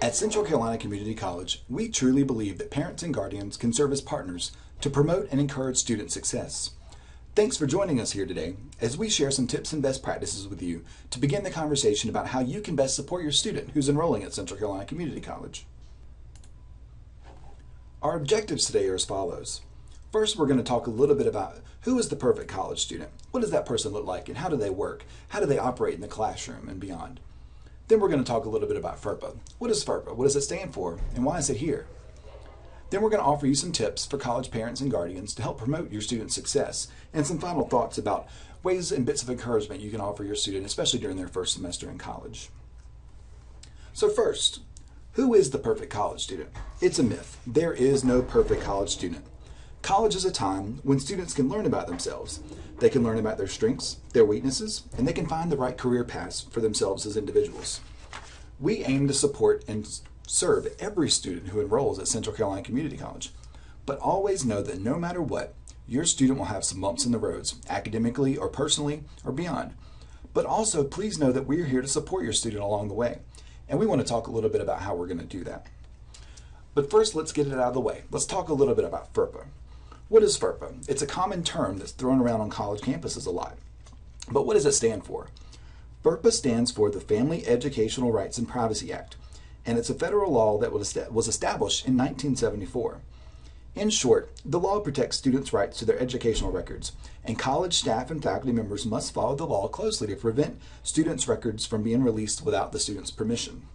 At Central Carolina Community College, we truly believe that parents and guardians can serve as partners to promote and encourage student success. Thanks for joining us here today as we share some tips and best practices with you to begin the conversation about how you can best support your student who's enrolling at Central Carolina Community College. Our objectives today are as follows. First, we're going to talk a little bit about who is the perfect college student. What does that person look like and how do they work? How do they operate in the classroom and beyond? Then we're going to talk a little bit about FERPA. What is FERPA? What does it stand for? And why is it here? Then we're going to offer you some tips for college parents and guardians to help promote your student's success and some final thoughts about ways and bits of encouragement you can offer your student, especially during their first semester in college. So first, who is the perfect college student? It's a myth. There is no perfect college student. College is a time when students can learn about themselves. They can learn about their strengths, their weaknesses, and they can find the right career paths for themselves as individuals. We aim to support and serve every student who enrolls at Central Carolina Community College, but always know that no matter what, your student will have some bumps in the roads, academically or personally or beyond. But also, please know that we're here to support your student along the way, and we want to talk a little bit about how we're going to do that. But first, let's get it out of the way. Let's talk a little bit about FERPA. What is FERPA? It's a common term that's thrown around on college campuses a lot. But what does it stand for? FERPA stands for the Family Educational Rights and Privacy Act, and it's a federal law that was established in 1974. In short, the law protects students' rights to their educational records, and college staff and faculty members must follow the law closely to prevent students' records from being released without the student's permission.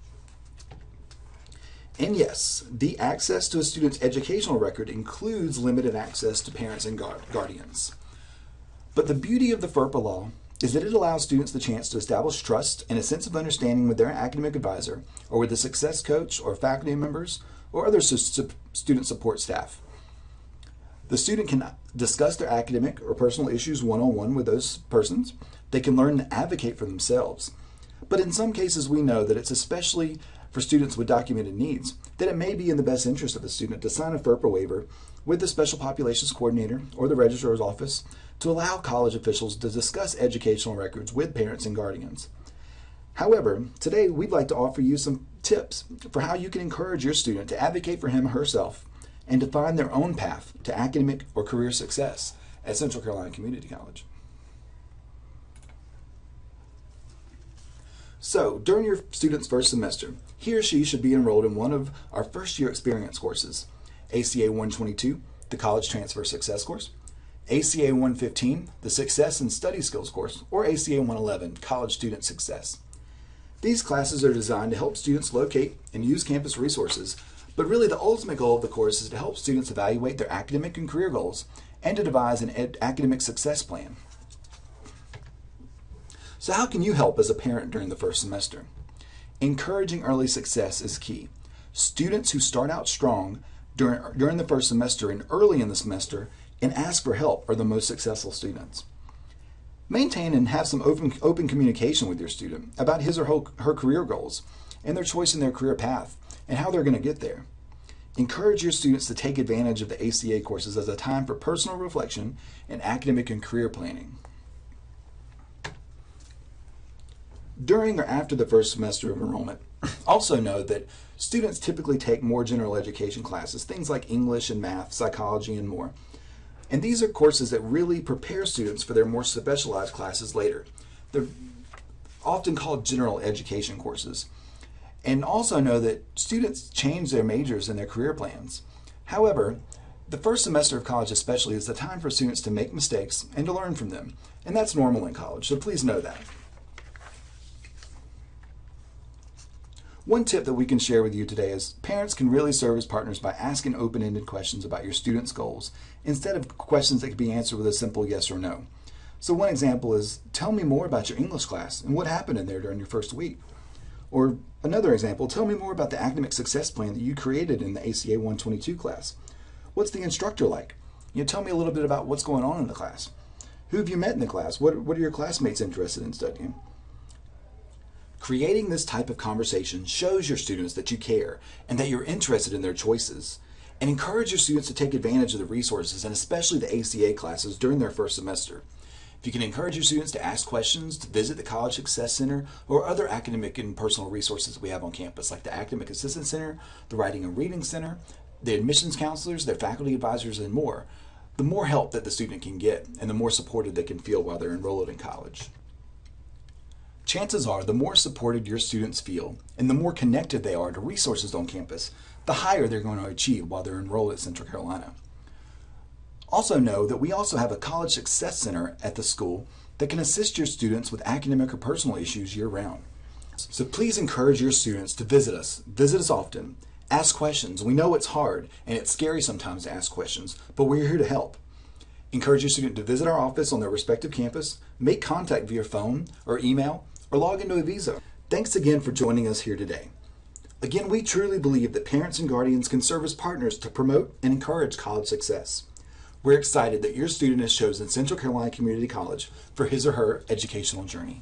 And yes, the access to a student's educational record includes limited access to parents and guardians. But the beauty of the FERPA law is that it allows students the chance to establish trust and a sense of understanding with their academic advisor or with a success coach or faculty members or other student support staff. The student can discuss their academic or personal issues one-on-one with those persons. They can learn to advocate for themselves. But in some cases, we know that it's especially for students with documented needs, that it may be in the best interest of the student to sign a FERPA waiver with the Special Populations Coordinator or the Registrar's Office to allow college officials to discuss educational records with parents and guardians. However, today we'd like to offer you some tips for how you can encourage your student to advocate for him or herself and to find their own path to academic or career success at Central Carolina Community College. So, during your student's first semester, he or she should be enrolled in one of our first year experience courses, ACA 122, the College Transfer Success course, ACA 115, the Success and Study Skills course, or ACA 111, College Student Success. These classes are designed to help students locate and use campus resources, but really the ultimate goal of the course is to help students evaluate their academic and career goals and to devise an academic success plan. So how can you help as a parent during the first semester? Encouraging early success is key. Students who start out strong during the first semester and early in the semester and ask for help are the most successful students. Maintain and have some open communication with your student about his or her career goals and their choice in their career path and how they're going to get there. Encourage your students to take advantage of the ACA courses as a time for personal reflection and academic and career planning. During or after the first semester of enrollment, also know that students typically take more general education classes, things like English and math, psychology, and more. And these are courses that really prepare students for their more specialized classes later. They're often called general education courses. And also know that students change their majors and their career plans. However, the first semester of college especially is the time for students to make mistakes and to learn from them. And that's normal in college, so please know that. One tip that we can share with you today is parents can really serve as partners by asking open-ended questions about your students' goals instead of questions that can be answered with a simple yes or no. So one example is, tell me more about your English class and what happened in there during your first week. Or another example, tell me more about the academic success plan that you created in the ACA 122 class. What's the instructor like? Tell me a little bit about what's going on in the class. Who have you met in the class? What are your classmates interested in studying? Creating this type of conversation shows your students that you care and that you're interested in their choices, and encourage your students to take advantage of the resources and especially the ACA classes during their first semester. If you can encourage your students to ask questions, to visit the College Success Center, or other academic and personal resources that we have on campus, like the Academic Assistance Center, the Writing and Reading Center, the admissions counselors, their faculty advisors, and more, the more help that the student can get and the more supported they can feel while they're enrolled in college. Chances are the more supported your students feel and the more connected they are to resources on campus, the higher they're going to achieve while they're enrolled at Central Carolina. Also know that we also have a College Success Center at the school that can assist your students with academic or personal issues year-round. So please encourage your students to visit us often, ask questions. We know it's hard and it's scary sometimes to ask questions, but we're here to help. Encourage your student to visit our office on their respective campus, make contact via phone or email, or log into a visa. Thanks again for joining us here today. Again, we truly believe that parents and guardians can serve as partners to promote and encourage college success. We're excited that your student has chosen Central Carolina Community College for his or her educational journey.